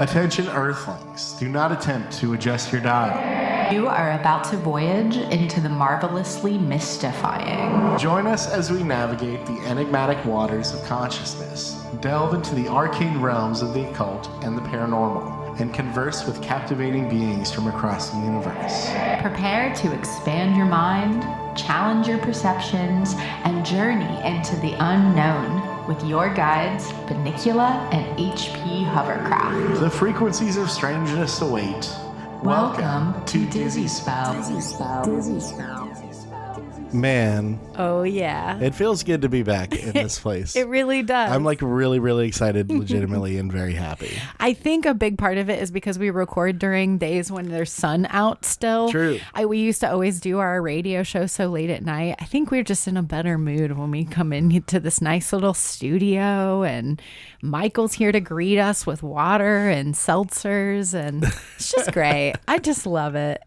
Attention Earthlings, do not attempt to adjust your dial. You are about to voyage into the marvelously mystifying. Join us as we navigate the enigmatic waters of consciousness, delve into the arcane realms of the occult and the paranormal, and converse with captivating beings from across the universe. Prepare to expand your mind, challenge your perceptions, and journey into the unknown with your guides, Bunnicula and HP Hovercraft. The frequencies of strangeness await. Welcome to Dizzy Spell. Man, Oh, yeah. it feels good to be back in this place. It really does. I'm like really, really excited, legitimately, and very happy. I think a big part of it is because we record during days when there's sun out still. True. We used to always do our radio show so late at night. I think we're just in a better mood when we come into this nice little studio, and Michael's here to greet us with water and seltzers, and it's just great. I just love it.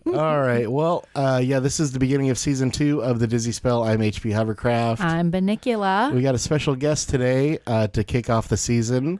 All right. Well, this is the beginning of season 2 of the Dizzy Spell. I'm HP Hovercraft. I'm Bunnicula. We got a special guest today to kick off the season.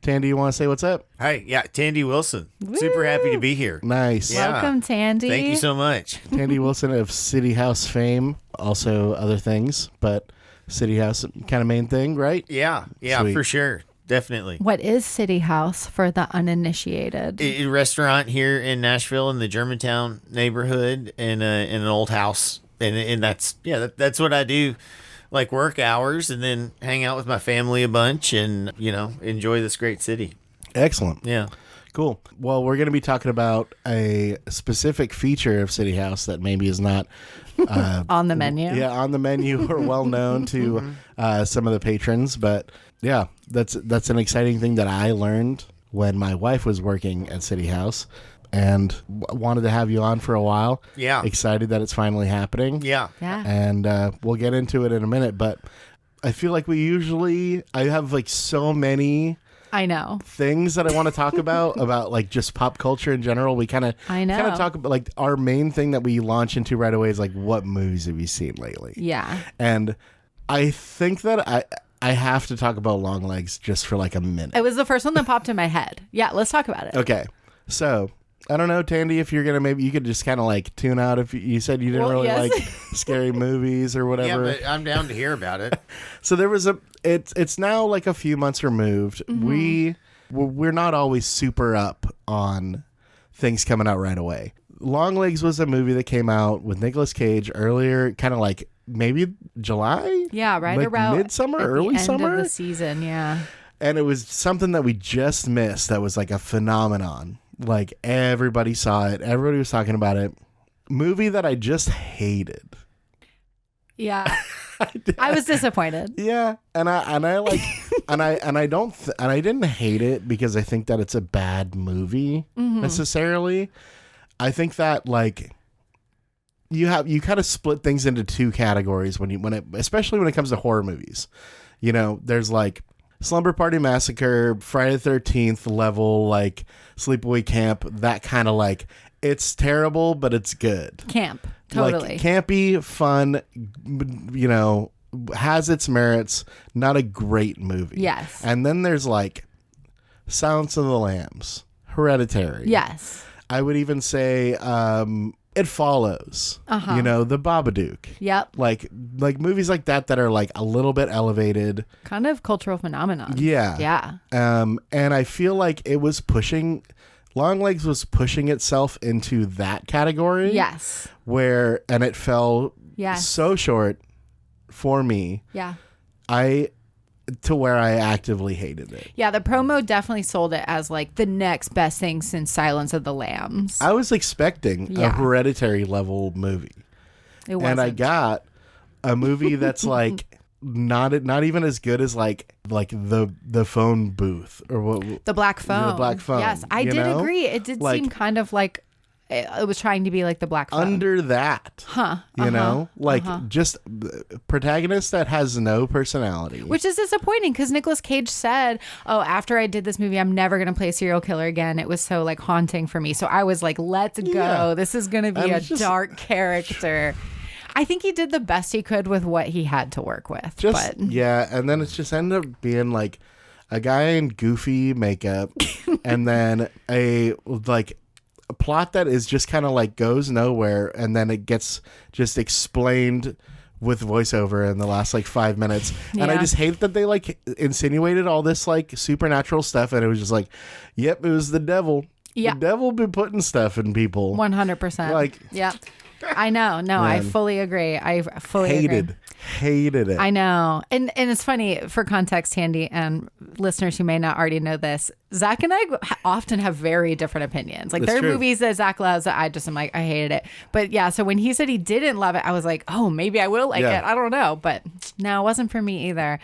Tandy, you want to say what's up? Hi, yeah, Tandy Wilson. Super happy to be here. Nice. Yeah. Welcome, Tandy. Thank you so much. Tandy Wilson of City House fame, also other things, but City House kind of main thing, right? Yeah, Sweet. for sure. Definitely. What is City House for the uninitiated? A restaurant here in Nashville in the Germantown neighborhood in an old house. And that's what I do, like work hours and then hang out with my family a bunch and, enjoy this great city. Excellent. Yeah. Cool. Well, we're going to be talking about a specific feature of City House that maybe is not On the menu. Yeah, on the menu or well known to some of the patrons. But yeah, that's an exciting thing that I learned when my wife was working at City House, and wanted to have you on for a while. Yeah. Excited that it's finally happening. Yeah. Yeah. And we'll get into it in a minute, but I feel like I have like so many I know. things that I want to talk about like just pop culture in general. We kind of talk about like our main thing that we launch into right away is like, what movies have you seen lately? Yeah. And I think that I have to talk about Long Legs just for like a minute. It was the first one that popped in my head. Yeah, let's talk about it. Okay. So I don't know, Tandy, if you're going to maybe you could just kind of like tune out if you said you didn't really like scary movies or whatever. Yeah, but I'm down to hear about it. So there was it's now like a few months removed. Mm-hmm. We're not always super up on things coming out right away. Long Legs was a movie that came out with Nicolas Cage earlier, kind of like maybe July? Yeah, right like around midsummer, at early the end summer of the season. Yeah. And it was something that we just missed that was like a phenomenon. Like everybody saw it. Everybody was talking about it. Movie that I just hated. Yeah. I was disappointed. Yeah. And I like and I didn't hate it because I think that it's a bad movie necessarily. I think that like you kind of split things into two categories especially when it comes to horror movies. There's like Slumber Party Massacre, Friday the 13th level, like Sleepaway Camp, that kind of like, it's terrible, but it's good. Camp. Totally. Like campy, fun, has its merits, not a great movie. Yes. And then there's like Silence of the Lambs, Hereditary. Yes. I would even say It Follows, The Babadook. Yep. Like movies like that are like a little bit elevated. Kind of cultural phenomenon. Yeah. Yeah. And I feel like Long Legs was pushing itself into that category. Yes. And it fell so short for me. Yeah. To where I actively hated it. Yeah, the promo definitely sold it as like the next best thing since Silence of the Lambs. I was expecting a Hereditary level movie. It wasn't. And I got a movie that's like not even as good as like the phone booth or what The Black Phone. The Black Phone. Yes, I did agree. It did seem kind of like it was trying to be like the Black Phone. Under that. Huh. Just protagonist that has no personality. Which is disappointing because Nicolas Cage said, after I did this movie, I'm never going to play a serial killer again. It was so like haunting for me. So I was like, let's go. This is going to be a dark character. I think he did the best he could with what he had to work with. And then it's just ended up being like a guy in goofy makeup, and then a plot that is just kind of like goes nowhere, and then it gets just explained with voiceover in the last like 5 minutes. And I just hate that they like insinuated all this like supernatural stuff, and it was just like, yep, it was the devil. The devil been putting stuff in people. 100%. Like, yeah. I know. No, I fully agree. I fully hated it. I know. And it's funny, for context, Tandy, and listeners who may not already know this, Zach and I often have very different opinions. Like, there are movies that Zach loves that I hated it. But yeah, so when he said he didn't love it, I was like, oh, maybe I will like it. I don't know. But no, it wasn't for me either.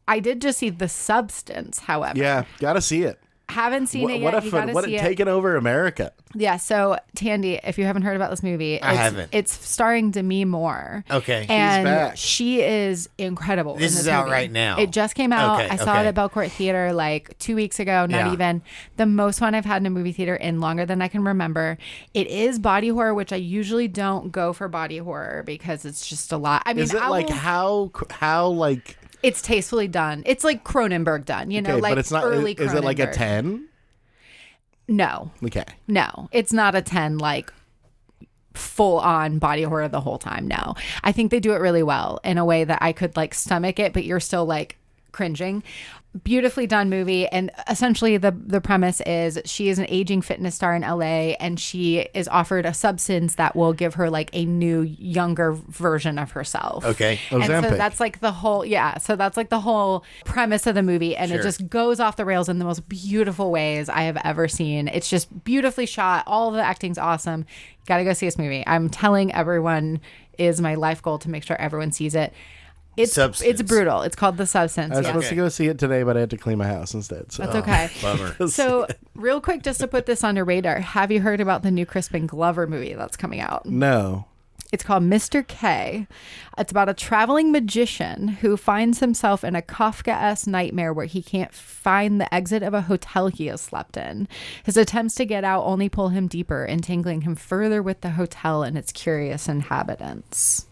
I did just see The Substance, however. Yeah, gotta see it. Haven't seen it yet. What a taken over America. Yeah. So Tandy, if you haven't heard about this movie, I haven't. It's starring Demi Moore. Okay. And she's back. She is incredible. This is out right now. It just came out. Okay, I saw it at Belcourt Theater like 2 weeks ago. Not even the most fun I've had in a movie theater in longer than I can remember. It is body horror, which I usually don't go for body horror because it's just a lot. I mean, is it how like? It's tastefully done. It's like Cronenberg done, you know, Okay, like but it's not. early Is it like a Cronenberg. 10? No. Okay. No, it's not a 10 like full on body horror the whole time. No, I think they do it really well in a way that I could like stomach it, but you're still like cringing. Beautifully done movie. And essentially the premise is she is an aging fitness star in LA, and she is offered a substance that will give her like a new, younger version of herself. Okay. And so Ozempic. that's like the whole, so that's like the whole premise of the movie. And it just goes off the rails in the most beautiful ways I have ever seen. It's just beautifully shot. All the acting's awesome. Gotta go see this movie. I'm telling everyone, is my life goal to make sure everyone sees it. It's brutal. It's called The Substance. I was supposed to go see it today, but I had to clean my house instead. So. That's okay. Bummer. So real quick, just to put this on your radar, have you heard about the new Crispin Glover movie that's coming out? No. It's called Mr. K. It's about a traveling magician who finds himself in a Kafka-esque nightmare where he can't find the exit of a hotel he has slept in. His attempts to get out only pull him deeper, entangling him further with the hotel and its curious inhabitants.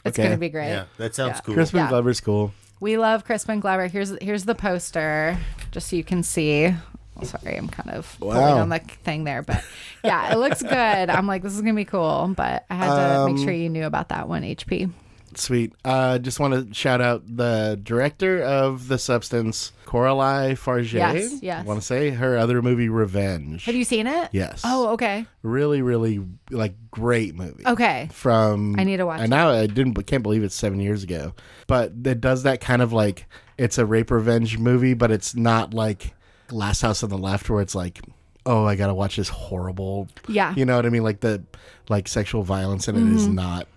It's going to be great. Yeah, that sounds cool. Crispin Glover's cool. We love Crispin Glover. Here's the poster, just so you can see. Oh, sorry, I'm kind of pulling on the thing there, but yeah, it looks good. I'm like, this is gonna be cool, but I had to make sure you knew about that one, HP. Sweet. Just want to shout out the director of The Substance, Coralie Farget. Yes. I want to say her other movie, Revenge. Have you seen it? Yes. Oh, okay. Really, really like great movie. Okay. From I need to watch and it. now I can't believe it's 7 years ago. But it does that kind of like, it's a rape revenge movie, but it's not like Last House on the Left where it's like, oh, I gotta watch this horrible. Yeah. You know what I mean? Like the like sexual violence in it is not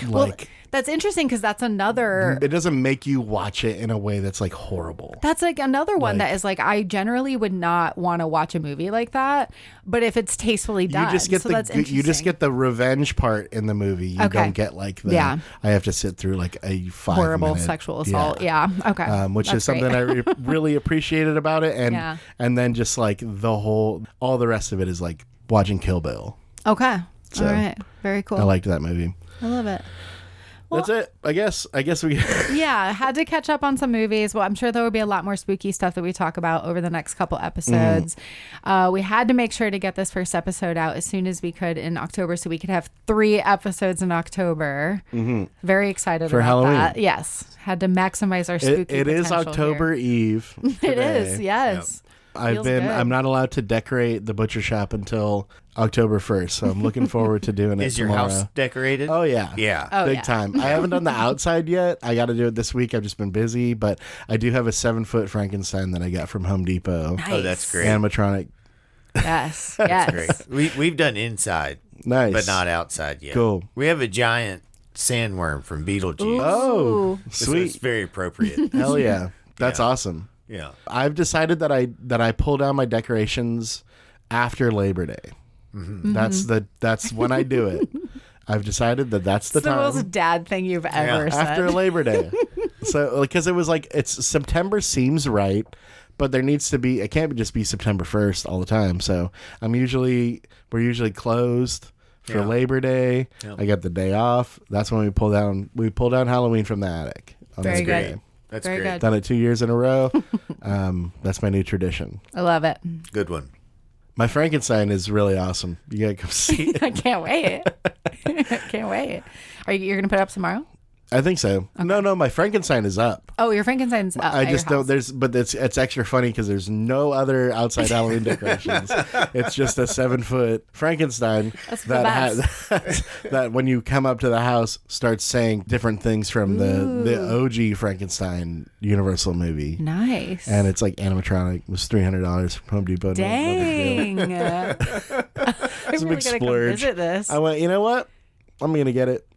like. Well, that's interesting because that's another. It doesn't make you watch it in a way that's like horrible. That's like another one that is like, I generally would not want to watch a movie like that, but if it's tastefully done, You just get you just get the revenge part in the movie. You don't get like the I have to sit through like a 5 horrible minute, sexual assault. Yeah. Okay. Which That's is something great. I really appreciated about it, and then just like all the rest of it is like watching Kill Bill. Okay. So, all right. Very cool. I liked that movie. I love it. That's it. I guess we. Yeah, had to catch up on some movies. Well, I'm sure there will be a lot more spooky stuff that we talk about over the next couple episodes. We had to make sure to get this first episode out as soon as we could in October, so we could have 3 episodes in October. Very excited For about Halloween. that. Yes, had to maximize our spooky. It is potential October here. Eve. It today. is. Yes. Feels good. I'm not allowed to decorate the butcher shop until October 1st, so I'm looking forward to doing it Is your tomorrow. house decorated? Oh, yeah. Yeah. Oh, Big yeah. time. I haven't done the outside yet. I got to do it this week. I've just been busy, but I do have a 7-foot Frankenstein that I got from Home Depot. Nice. Oh, that's great. Animatronic. Yes. Yes. Great. We've done inside, Nice. but not outside yet. Cool. We have a giant sandworm from Beetlejuice. Oh, So sweet. it's very appropriate. Hell yeah. That's awesome. Yeah. I've decided that I pull down my decorations after Labor Day. That's when I do it. I've decided that's the It's the time. most dad thing you've ever said. After Labor Day. So, because it was like, it's September seems right, but there needs to be, it can't just be September 1st all the time. So we're usually closed for Labor Day. I got the day off. That's when we pull down Halloween from the attic. Very good. That's Very great. good. Done it 2 years in a row. That's my new tradition. I love it. Good one. My Frankenstein is really awesome. You gotta come see it. I can't wait. I can't wait. You're going to put it up tomorrow? I think so. Okay. No, my Frankenstein is up. Oh, your Frankenstein's up. I just don't. But it's extra funny because there's no other outside Halloween decorations. It's just a 7-foot Frankenstein that when you come up to the house starts saying different things from the OG Frankenstein Universal movie. Nice. And it's like animatronic. It was $300 from Home Depot. Dang. I'm It's a really big gonna come splurge. visit this. I went, you know what? I'm gonna get it.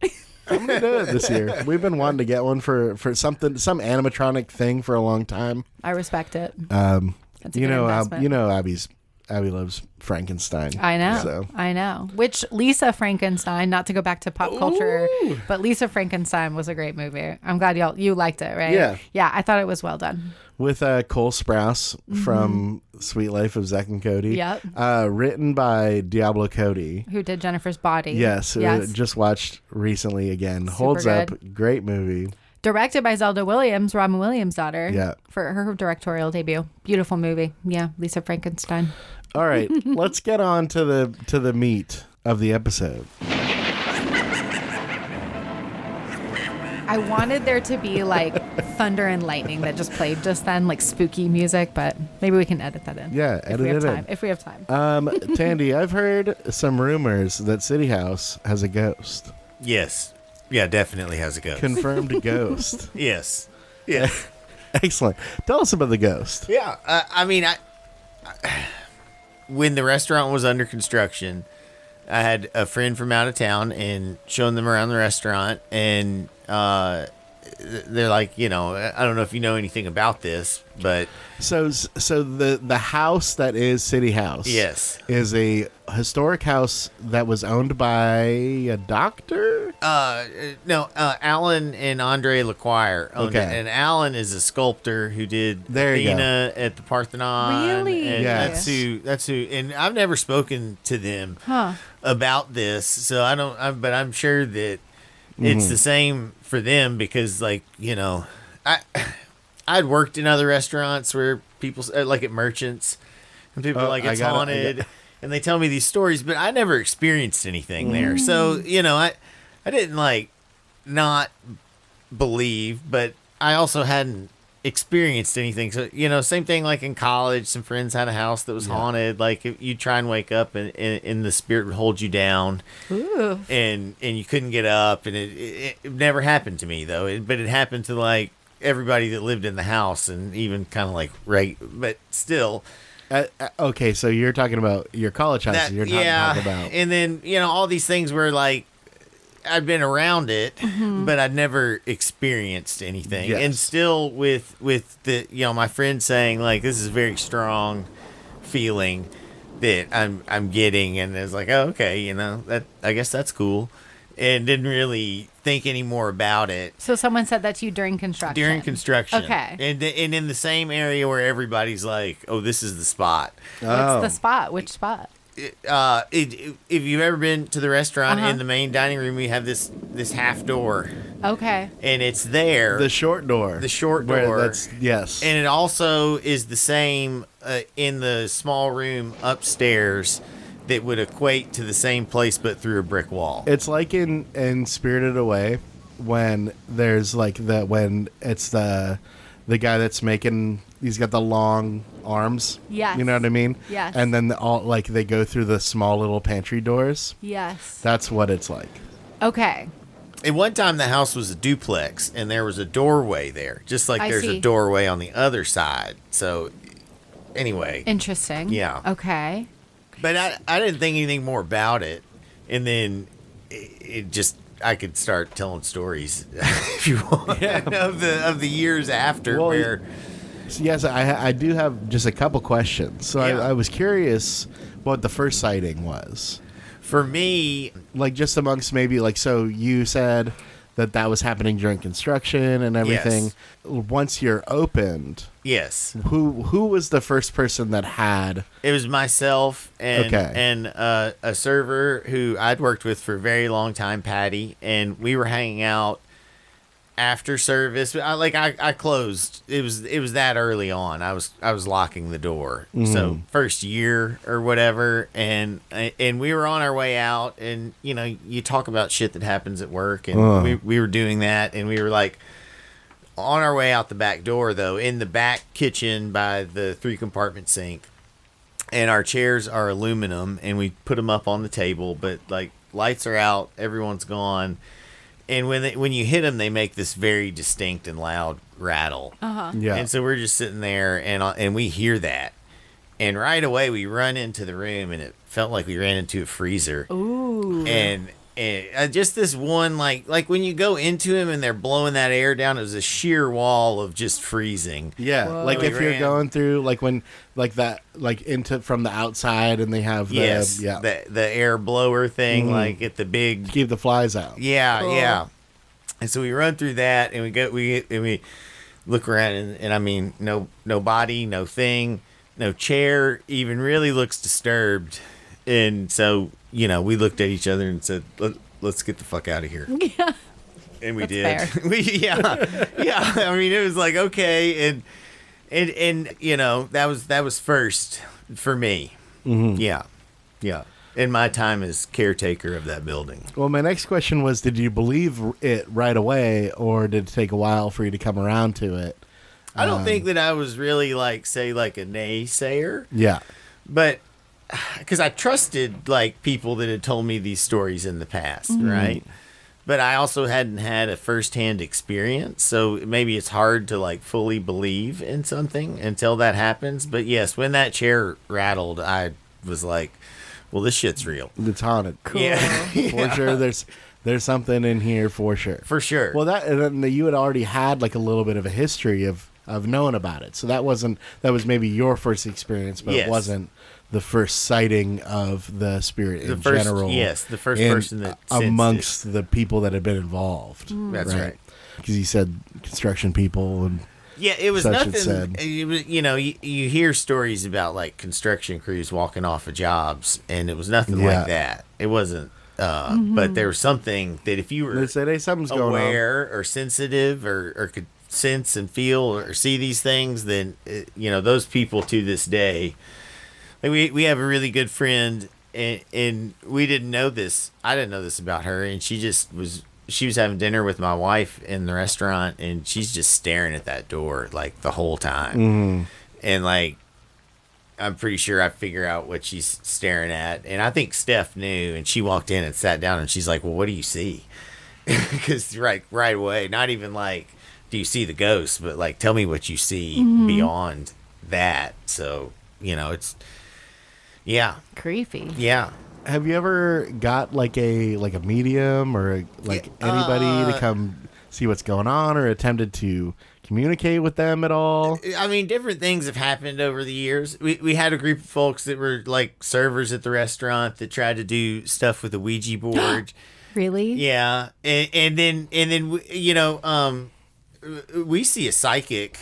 I'm gonna do it this year. We've been wanting to get one for some animatronic thing for a long time. I respect it. That's a good investment. Abby loves Frankenstein. I know. So. I know. Which Lisa Frankenstein, not to go back to pop culture, but Lisa Frankenstein was a great movie. I'm glad you liked it, right? Yeah. Yeah, I thought it was well done. With Cole Sprouse from Sweet Life of Zack and Cody. Yep. Written by Diablo Cody. Who did Jennifer's Body. Yes. Just watched recently again. Super Holds good. up. Great movie. Directed by Zelda Williams, Robin Williams' daughter. Yeah. For her directorial debut. Beautiful movie. Yeah, Lisa Frankenstein. All right. Let's get on to the meat of the episode. I wanted there to be like thunder and lightning that just played just then, like spooky music, but maybe we can edit that in. Yeah, edit it in. If we have time. Tandy, I've heard some rumors that City House has a ghost. Yes. Yeah, definitely has a ghost. Confirmed ghost. Yes. Yeah. Excellent. Tell us about the ghost. Yeah. When the restaurant was under construction, I had a friend from out of town and showing them around the restaurant, and they're like, I don't know if you know anything about this, but So the house that is City House, yes, is a historic house that was owned by a doctor. No, Alan and Andre Lequire owned it, and Alan is a sculptor who did Athena at the Parthenon. Really? And Yes. that's who. And I've never spoken to them about this, so I don't. But I'm sure that it's the same for them because, I'd worked in other restaurants where people, like at Merchants, and people are like, it's haunted. And they tell me these stories, but I never experienced anything there. So, I didn't not believe, but I also hadn't experienced anything. So, same thing like in college, some friends had a house that was haunted. Like if you try and wake up and the spirit would hold you down. Ooh. And you couldn't get up. And it never happened to me though. But it happened to everybody that lived in the house and even kind of but still. Okay, so you're talking about your college house. You're talking about, and then all these things where I'd been around it, but I'd never experienced anything. Yes. And still with the my friend saying this is a very strong feeling that I'm getting, and it's like, oh, okay, that I guess that's cool, and didn't really think any more about it. So someone said that to you during construction. Okay. And in the same area where everybody's like, oh, this is the spot. What's the spot? Which spot? If you've ever been to the restaurant, in the main dining room, we have this half door. Okay. And it's there. The short door. The short door. Yes. And it also is the same in the small room upstairs that would equate to the same place but through a brick wall. It's like in Spirited Away when there's when it's the guy that's making, he's got the long arms. Yes. You know what I mean? Yes. And then they go through the small little pantry doors. Yes. That's what it's like. Okay. At one time, the house was a duplex, and there was a doorway there, just like there's see. a doorway on the other side. So, anyway. Interesting. Yeah. Okay. But I didn't think anything more about it. And then it just, I could start telling stories, if you want, of the years after where... Yes, I do have just a couple questions. So I was curious what the first sighting was. For me... just amongst maybe, so you said that was happening during construction and everything. Yes. Once you're opened... Yes. Who was the first person that had... It was myself and a server who I'd worked with for a very long time, Patty, and we were hanging out after service. I closed. It was that early on. I was locking the door. So first year or whatever, and we were on our way out, and you talk about shit that happens at work, and we were doing that, and we were like on our way out the back door, though, in the back kitchen by the 3-compartment sink, and our chairs are aluminum, and we put them up on the table, but like lights are out, everyone's gone. And when you hit them, they make this very distinct and loud rattle. Yeah. And so we're just sitting there, and we hear that. And right away, we run into the room, and it felt like we ran into a freezer. Ooh. And just this one, like when you go into them and they're blowing that air down, it was a sheer wall of just freezing. Yeah. Whoa. Like We if you're ran. going through, like when, like that, like into from the outside and they have the, the air blower thing, like at the big. keep the flies out. Yeah, Cool. yeah. And so we run through that, and we look around, and I mean, no body, no thing, no chair even really looks disturbed. And so, we looked at each other and said, let's get the fuck out of here. Yeah. And we did. Fair. Yeah. I mean, it was like, okay. And that was first for me. Mm-hmm. Yeah. Yeah. In my time as caretaker of that building. Well, my next question was, did you believe it right away, or did it take a while for you to come around to it? I don't think that I was really like a naysayer, Yeah. but because I trusted like people that had told me these stories in the past, right? But I also hadn't had a firsthand experience, so maybe it's hard to like fully believe in something until that happens. But yes, when that chair rattled, I was like, well, this shit's real. It's haunted. Cool. Yeah. For sure. There's something in here for sure. For sure. Well, and then you had already had like a little bit of a history of knowing about it. So that was maybe your first experience, but Yes. it wasn't the first sighting of the spirit in general. Yes, the first and person that sensed amongst the people that had been involved. That's right. Because you said construction people and Yeah, it was such nothing. it said. It was, you hear stories about like construction crews walking off of jobs, and it was nothing Yeah. like that. It wasn't. But there was something that if you were they say, hey, something's going on. aware or sensitive or could sense and feel or see these things, then those people to this day. Like we have a really good friend, and we didn't know this. I didn't know this about her, and she was having dinner with my wife in the restaurant, and she's just staring at that door like the whole time. And like, I'm pretty sure I figure out what she's staring at. And I think Steph knew, and she walked in and sat down, and she's like, well, what do you see? Because right away, not even like, do you see the ghost, but like, tell me what you see beyond that. So, it's, yeah. Creepy. Yeah. Have you ever got like a medium or anybody to come see what's going on, or attempted to communicate with them at all? I mean, different things have happened over the years. We had a group of folks that were like servers at the restaurant that tried to do stuff with a Ouija board. Really? Yeah, and then we see a psychic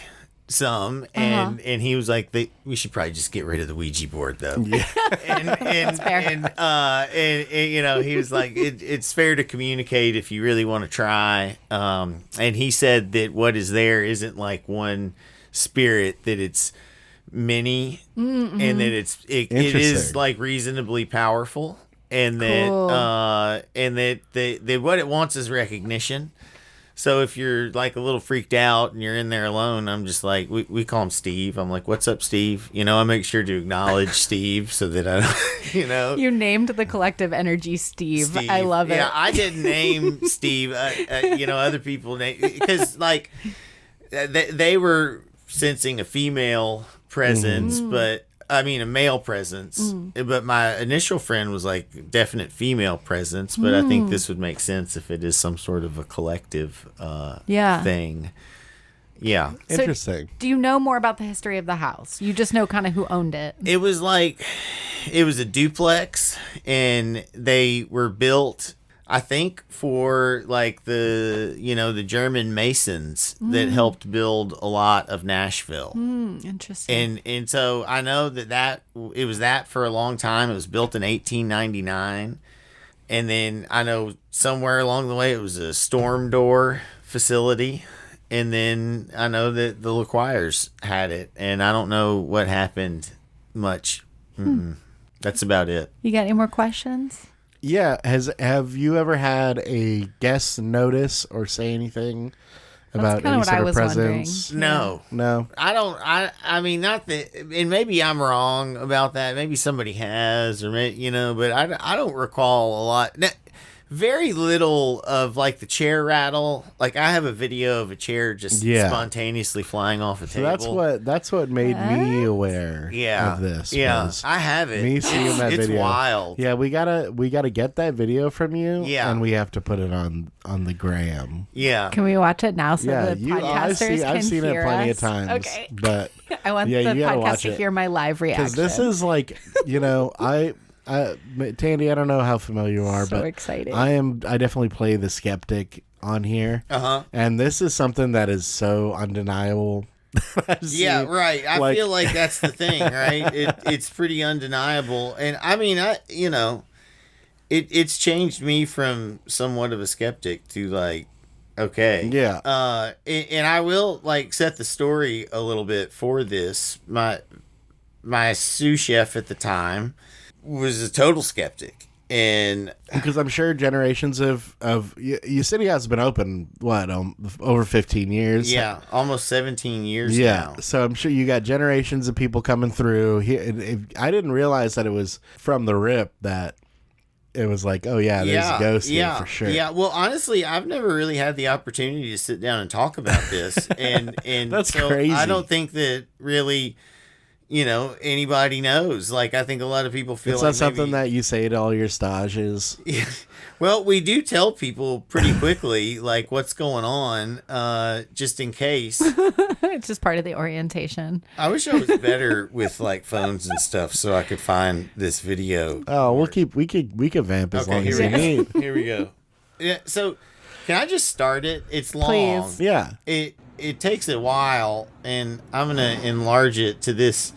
and he was like, we should probably just get rid of the Ouija board though. Yeah. And he was like, it's fair to communicate if you really want to try. And he said that what is there isn't like one spirit, that it's many, and that it is like reasonably powerful, and that Cool. and that what it wants is recognition. So if you're like a little freaked out and you're in there alone, I'm just like, we call him Steve. I'm like, what's up, Steve? I make sure to acknowledge Steve so that I don't, You named the collective energy Steve. I love it. Yeah, I didn't name Steve. Other people name, because like they were sensing a female presence, but I mean a male presence. But my initial friend was like definite female presence. But I think this would make sense if it is some sort of a collective thing. Yeah. So, Interesting. do you know more about the history of the house? You just know kind of who owned it. It was a duplex, and they were built, I think, for like the German masons that helped build a lot of Nashville. Interesting. And so I know that it was that for a long time. It was built in 1899. And then I know somewhere along the way it was a storm door facility. And then I know that the LaQuires had it, and I don't know what happened much. That's about it. You got any more questions? Yeah. Have you ever had a guest notice or say anything about kinda any what sort I of was wondering. presence? No. No. I don't. I mean, not that, and maybe I'm wrong about that. Maybe somebody has, or but I don't recall a lot. Very little of like the chair rattle. Like I have a video of a chair just spontaneously flying off a table. That's what made me aware of this. Yeah, was I have it. Me seeing that it's video. wild. Yeah, we gotta get that video from you. Yeah. And we have to put it on the gram. Yeah. Can we watch it now so Yeah, the podcasters can I've seen hear it plenty us? of times. Okay. But I want yeah, the you gotta podcast watch to it. hear my live reaction. Because this is like, Tandy, I don't know how familiar you are, so but exciting. I definitely play the skeptic on here. Uh-huh. And this is something that is so undeniable. Yeah, right. I feel like that's the thing, right? It's pretty undeniable. And I mean, it's changed me from somewhat of a skeptic to like, okay. Yeah. And I will like set the story a little bit for this. My sous chef at the time was a total skeptic, and because I'm sure generations of your city has been open over 15 years. Yeah, almost 17 years now. So I'm sure you got generations of people coming through here. I didn't realize that it was from the rip that it was like, oh yeah, there's a ghost here for sure. Yeah, well, honestly, I've never really had the opportunity to sit down and talk about this, and that's so crazy. I don't think that really, anybody knows. Like, I think a lot of people feel it's like not something that you say to all your stages. Yeah. Well, we do tell people pretty quickly, like, what's going on, just in case. It's just part of the orientation. I wish I was better with like phones and stuff, so I could find this video. Oh, we could vamp as long as we need. Here we go. Yeah. So, can I just start it? It's long. Please. Yeah. It takes a while, and I'm gonna enlarge it to this.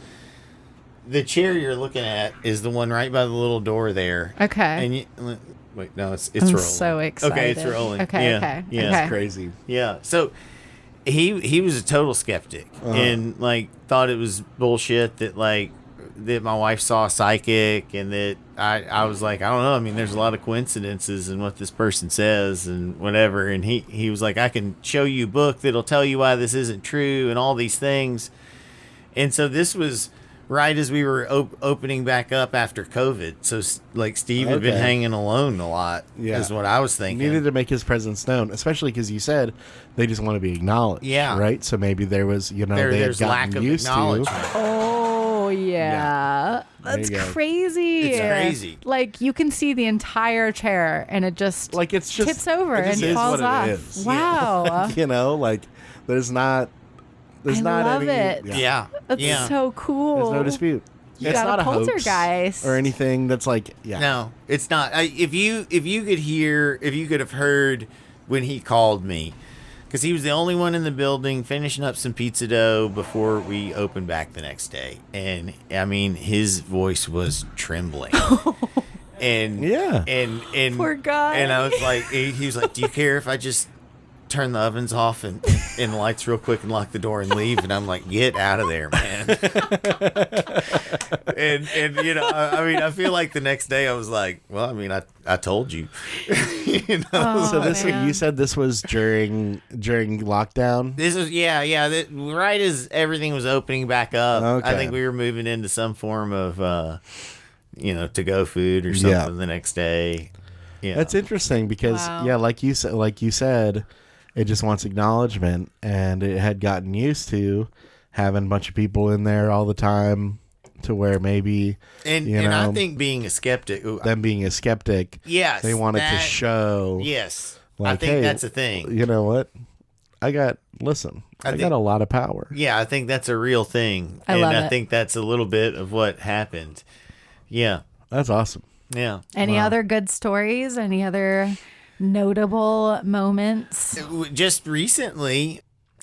The chair you're looking at is the one right by the little door there. Okay. And wait, no, it's I'm rolling. so excited. Okay, it's rolling. Okay, Yeah, okay. yeah. Okay. It's crazy. Yeah. So he was a total skeptic and like thought it was bullshit that my wife saw a psychic, and that I was like, I don't know. I mean, there's a lot of coincidences in what this person says and whatever. And he was like, I can show you a book that'll tell you why this isn't true and all these things. And so this was right as we were opening back up after COVID. So like Steve had been hanging alone a lot. Yeah. Is what I was thinking. Needed to make his presence known, especially because you said they just want to be acknowledged. Yeah. Right. So maybe there was, they had there's lack gotten of used to. acknowledgement. Oh, yeah. That's There you go. crazy. It's crazy. Like, you can see the entire chair, and it just Like it's just tips over it just and is falls what off. It is. Wow. There's not. There's I not love any. it. Yeah. That's yeah. so cool. There's no dispute. You It's got not a a hoax poltergeist. or anything that's like, No, it's not. If you could have heard when he called me, because he was the only one in the building finishing up some pizza dough before we opened back the next day, and I mean his voice was trembling. And Yeah. and Poor guy. And I was like, he was like, do you care if I just turn the ovens off and the lights real quick and lock the door and leave? And I'm like, get out of there, man. and I mean, I feel like the next day I was like, well, I mean, I told you. So this man. you said this was during lockdown. This was right as everything was opening back up. Okay. I think we were moving into some form of to go food or something the next day. Yeah. That's interesting because Wow. like you said, it just wants acknowledgement, and it had gotten used to having a bunch of people in there all the time, to where maybe and I think being a skeptic, them being a skeptic, yes, they wanted to show. Yes, Like, I think hey, that's a thing. You know what? I got a lot of power. Yeah, I think that's a real thing. I love I it. think that's a little bit of what happened. Yeah. That's awesome. Yeah. Any other good stories? Any other notable moments? Just recently,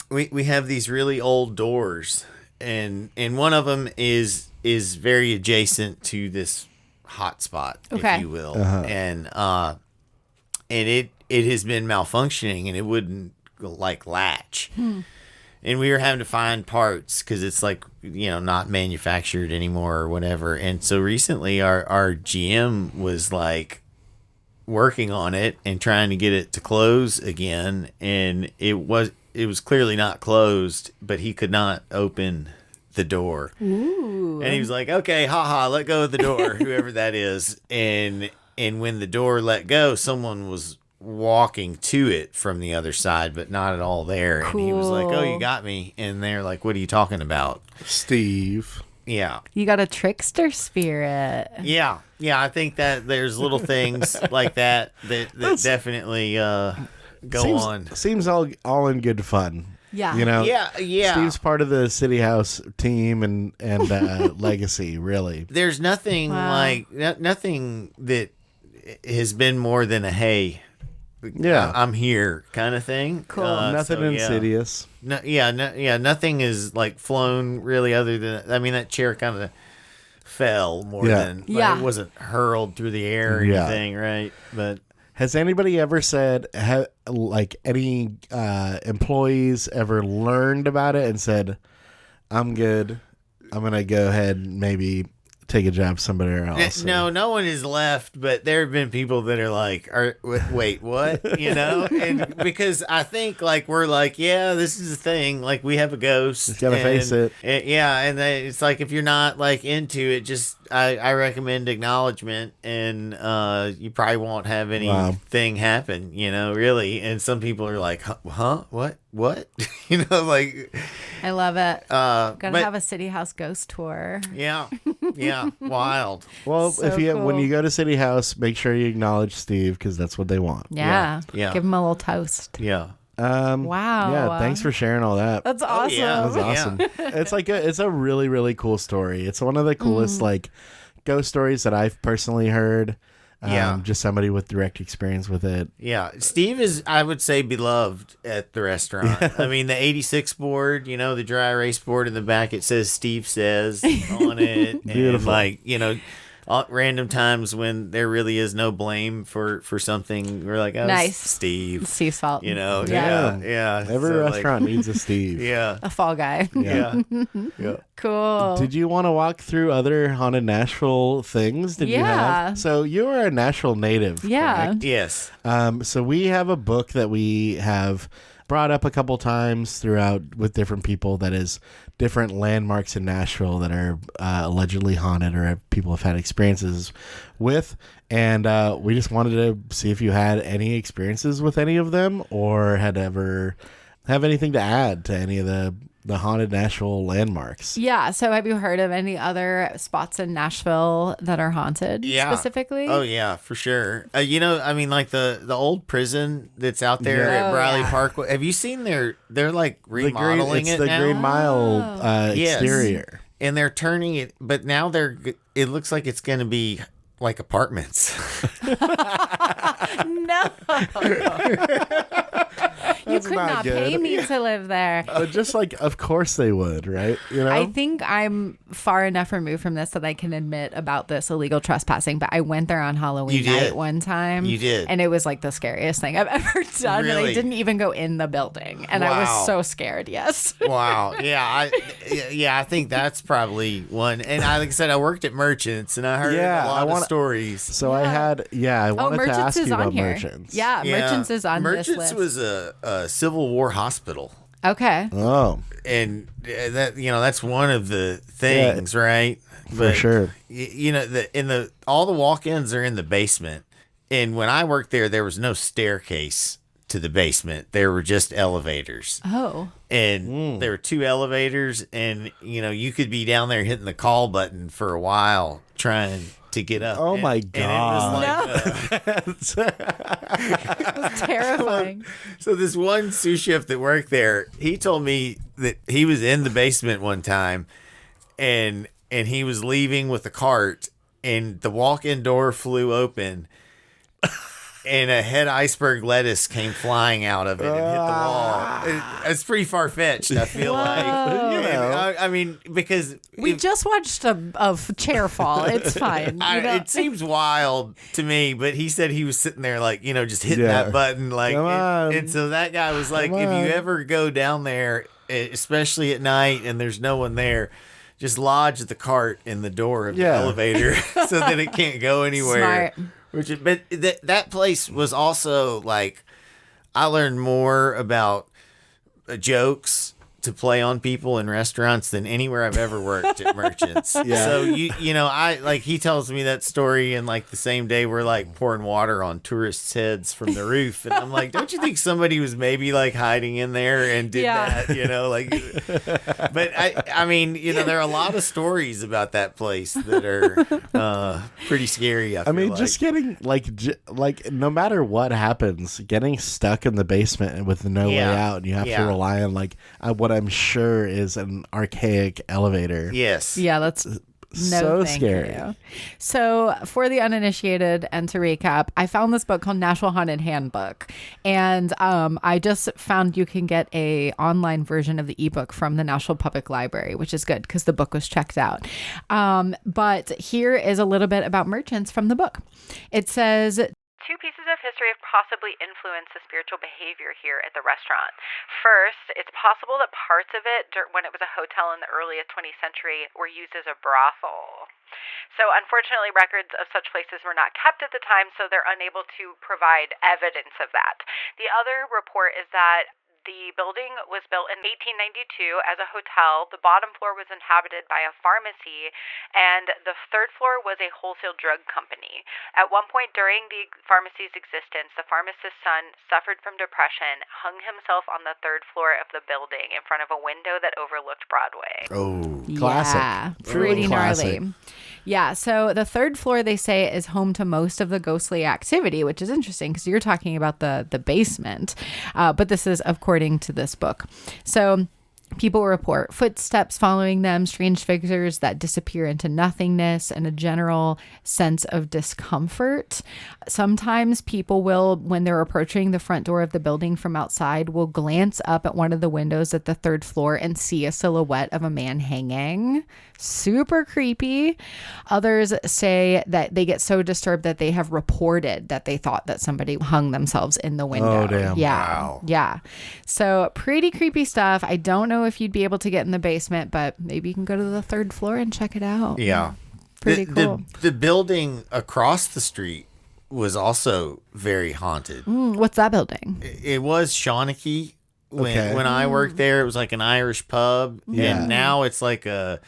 we have these really old doors, and one of them is very adjacent to this hot spot, Okay. if you will. And it has been malfunctioning, and it wouldn't like latch. And we were having to find parts because it's like, not manufactured anymore or whatever. And so recently our GM was like working on it and trying to get it to close again. And it was clearly not closed, but he could not open the door. Ooh. And he was like, okay, let go of the door, whoever that is. And when the door let go, someone was walking to it from the other side, but not at all there. Cool. And he was like, oh, you got me. And they're like, what are you talking about? Steve. Yeah. You got a trickster spirit. Yeah. I think that there's little things like that definitely go on. Seems all in good fun. Yeah. Yeah. Steve's part of the City House team and legacy, really. There's nothing nothing that has been more than a hey. Yeah. I'm here kind of thing. Cool. Nothing insidious. Nothing is like flown really other than, that chair kind of fell more than, it wasn't hurled through the air or anything, right? But has anybody ever said, any employees ever learned about it and said, I'm good, I'm going to go ahead and maybe take a job somewhere else? No one has left, but there have been people that are like, wait, what? And because I think we're like, yeah, this is a thing. Like we have a ghost. You gotta face it. And it's like, if you're not into it, just, I recommend acknowledgement, and you probably won't have anything happen, really. And some people are like, huh? What? I love it. Gotta but- have a City House ghost tour. Yeah. Wild. Well, So when cool. you go to City House, make sure you acknowledge Steve because that's what they want. Yeah. Yeah. Give him a little toast. Yeah. Wow. Yeah, thanks for sharing all that. That's awesome. yeah. That was awesome. It's a really, really cool story. It's one of the coolest ghost stories that I've personally heard. Just somebody with direct experience with it. Yeah. Steve is, I would say, beloved at the restaurant. I mean, the 86 board, the dry erase board in the back, it says Steve Says on it. Beautiful. And random times when there really is no blame for something, we're like, oh, Nice. Steve. Steve's fault. Yeah. Every So, restaurant needs a Steve. Yeah. A fall guy. Yeah. Cool. Did you want to walk through other Haunted Nashville things? Did you Yeah. have? So you are a Nashville native. Yeah. correct? Yes. So we have a book that we have brought up a couple times throughout with different people that is different landmarks in Nashville that are allegedly haunted or people have had experiences with. And we just wanted to see if you had any experiences with any of them or had ever have anything to add to any of the haunted Nashville landmarks. Yeah. So have you heard of any other spots in Nashville that are haunted specifically? Oh, yeah, for sure. The old prison that's out there Yeah. at Briley yeah. Parkway. Have you seen they're remodeling It's it the now? Green Mile Yes. exterior. And they're turning it, but now it looks like it's going to be like apartments. No. You could not not good. pay me to live there. Just of course they would, right? I think I'm far enough removed from this that I can admit about this illegal trespassing, but I went there on Halloween You did. night one time. You did. And it was like the scariest thing I've ever done. And I Really? didn't even go in the building. And I Wow. was so scared, yes. Wow. Yeah. I think that's probably one. And like I said, I worked at Merchants and I heard a lot of stories. So I wanted to Merchants ask is you on about here. Merchants. Yeah, Merchants is on Merchants this list. was a Civil War hospital. Okay. Oh, And that's one of the things, right? for sure. All the walk-ins are in the basement. And when I worked there was no staircase to the basement. There were just elevators. Oh. And there were 2 elevators, and you could be down there hitting the call button for a while trying to get up. Oh, my And it was like, It was terrifying. so this one sous chef that worked there, he told me that he was in the basement one time, and he was leaving with a cart, and the walk-in door flew open. and a head iceberg lettuce came flying out of it and hit the wall. It's pretty far fetched. I feel like. I mean, because we just watched a chair fall. It's fine. It seems wild to me, but he said he was sitting there like just hitting that button like, and so that guy was like, if you ever go down there, especially at night, and there's no one there, just lodge the cart in the door of the elevator so that it can't go anywhere. Smart. But that place was also like, I learned more about jokes to play on people in restaurants than anywhere I've ever worked at Merchants. So I like, he tells me that story, and like the same day we're like pouring water on tourists' heads from the roof, and I'm like, don't you think somebody was maybe like hiding in there and did that? But I mean, there are a lot of stories about that place that are pretty scary. I mean, just getting like no matter what happens, getting stuck in the basement with no way out, and you have to rely on what I'm sure is an archaic elevator. Yes. Yeah, that's so scary. So for the uninitiated, and to recap, I found this book called Nashville Haunted Handbook, and I just found you can get a online version of the ebook from the Nashville Public Library, which is good because the book was checked out. But here is a little bit about Merchants from the book. It says, 2 pieces of history have possibly influenced the spiritual behavior here at the restaurant. First, it's possible that parts of it, when it was a hotel in the early 20th century, were used as a brothel. So unfortunately, records of such places were not kept at the time, so they're unable to provide evidence of that. The other report is that the building was built in 1892 as a hotel. The bottom floor was inhabited by a pharmacy, and the third floor was a wholesale drug company. At one point during the pharmacy's existence, the pharmacist's son suffered from depression, hung himself on the third floor of the building in front of a window that overlooked Broadway. Oh, classic. Yeah, pretty gnarly. Yeah, so the third floor, they say, is home to most of the ghostly activity, which is interesting because you're talking about the basement. But this is according to this book. So people report footsteps following them, strange figures that disappear into nothingness, and a general sense of discomfort. Sometimes people will, when they're approaching the front door of the building from outside, will glance up at one of the windows at the third floor and see a silhouette of a man hanging. Super creepy. Others say that they get so disturbed that they have reported that they thought that somebody hung themselves in the window. Oh, damn. Yeah. Wow. Yeah. So pretty creepy stuff. I don't know if you'd be able to get in the basement, but maybe you can go to the third floor and check it out. Yeah. Pretty cool. The building across the street was also very haunted. What's that building? It was Shawnee. When I worked there, it was like an Irish pub. Yeah. And now it's like a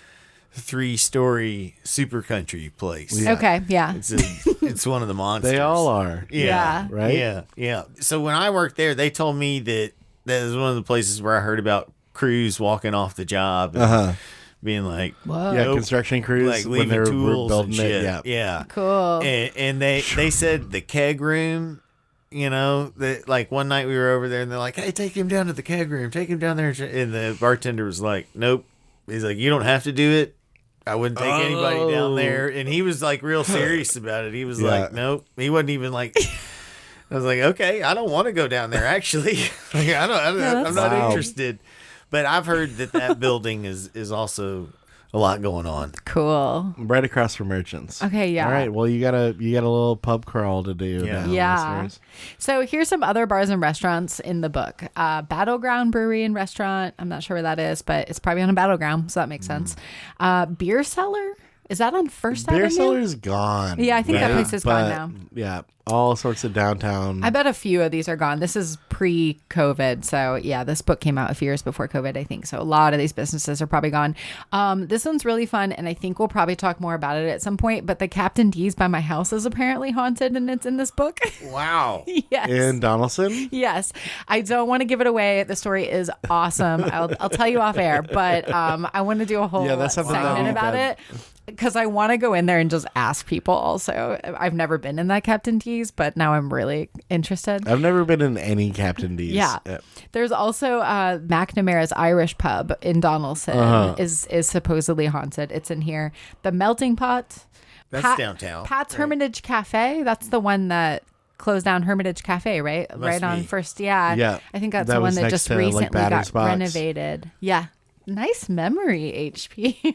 3-story super country place. Yeah. Okay. Yeah. It's one of the monsters. They all are. Yeah. Right? Yeah. Yeah. So when I worked there, they told me that was one of the places where I heard about crews walking off the job and being like, Whoa. Yeah, construction crews like when leaving they were tools building and shit. it. Yeah. Cool. And they said the keg room, that like one night we were over there and they're like, hey, take him down to the keg room, take him down there. And the bartender was like, nope. He's like, you don't have to do it. I wouldn't take anybody down there. And he was like real serious about it. He was like, nope. He wasn't even like, I was like, okay, I don't want to go down there actually. Like, I'm not interested. But I've heard that building is also a lot going on. Cool. Right across from Merchants. Okay, yeah. All right. Well, you got a little pub crawl to do. Yeah. Now, Yeah. listeners. So here's some other bars and restaurants in the book. Battleground Brewery and Restaurant. I'm not sure where that is, but it's probably on a battleground, so that makes sense. Beer Cellar. Is that on First Avenue? Beer Cellar's gone. Yeah, I think that place is gone now. Yeah, all sorts of downtown. I bet a few of these are gone. This is pre-COVID. So yeah, this book came out a few years before COVID, I think. So a lot of these businesses are probably gone. This one's really fun. And I think we'll probably talk more about it at some point. But the Captain D's by my house is apparently haunted, and it's in this book. Wow. Yes. In Donaldson? Yes. I don't want to give it away. The story is awesome. I'll tell you off air. But I want to do a whole that's something segment that about it. Because I want to go in there and just ask people also. I've never been in that Captain D's, but now I'm really interested. I've never been in any Captain D's. Yeah. There's also McNamara's Irish Pub in Donaldson is supposedly haunted. It's in here. The Melting Pot. That's downtown. Pat's Hermitage Cafe. That's the one that closed down Hermitage Cafe, right? Right on be. First. Yeah. Yeah. I think that's That the one was that next just to, like, recently Batter's got Box. renovated. Yeah. Nice memory, HP.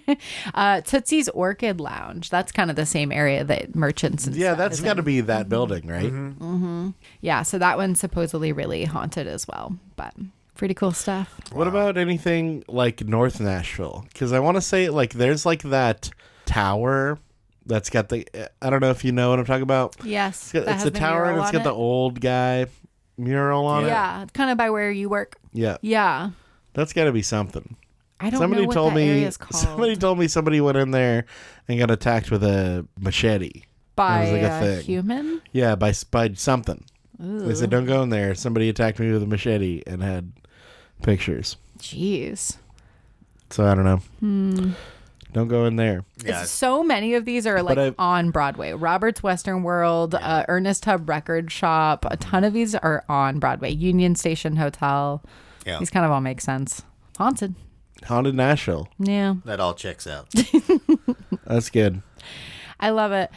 Tootsie's Orchid Lounge. That's kind of the same area that Merchants and Yeah, stuff that's is got to in. be that building, right? Yeah, so that one's supposedly really haunted as well, but pretty cool stuff. What about anything like North Nashville? Because I want to say like there's like that tower that's got the I don't know if you know what I'm talking about. Yes, It's a tower and it's got the old guy mural on it. Yeah, kind of by where you work. Yeah. Yeah, That's got to be something. I don't Somebody know what told that me area is called. somebody told me somebody went in there and got attacked with a machete. By It was like a a thing. human. Yeah, by something. They said don't go in there. Somebody attacked me with a machete and had pictures. Jeez. So I don't know. Don't go in there. Yeah. So many of these are like on Broadway. Robert's Western World, Ernest Hub Record Shop. A ton of these are on Broadway. Union Station Hotel. Yeah. These kind of all make sense. Haunted. Haunted Nashville. Yeah. That all checks out. That's good. I love it.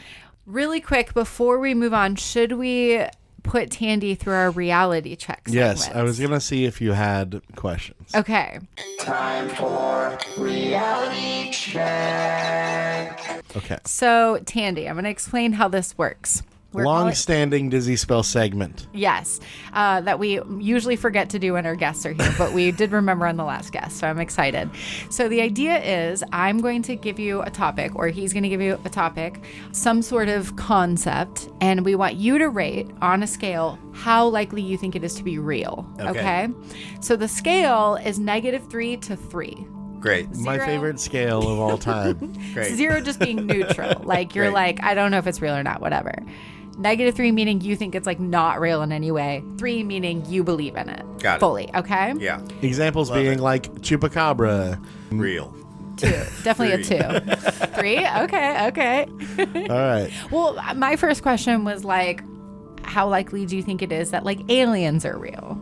Really quick, before we move on, should we put Tandy through our reality check Yes, segments? I was going to see if you had questions. Okay. Time for reality check. Okay. So, Tandy, I'm going to explain how this works. We're calling- Long-standing Dizzy Spell segment. Yes, that we usually forget to do when our guests are here, but we did remember on the last guest, so I'm excited. So the idea is I'm going to give you a topic, or he's going to give you a topic, some sort of concept, and we want you to rate on a scale how likely you think it is to be real. Okay? So the scale is -3 to 3. Great. My 0. favorite scale of all time. Great. 0 just being neutral. Like you're Great. like, I don't know if it's real or not, whatever. -3 meaning you think it's like not real in any way. 3 meaning you believe in it. Got it. Fully. Okay? Yeah. Examples being it. like Chupacabra. Real. 2. Definitely a 2. 3? Okay. All right. Well, my first question was like, how likely do you think it is that like aliens are real?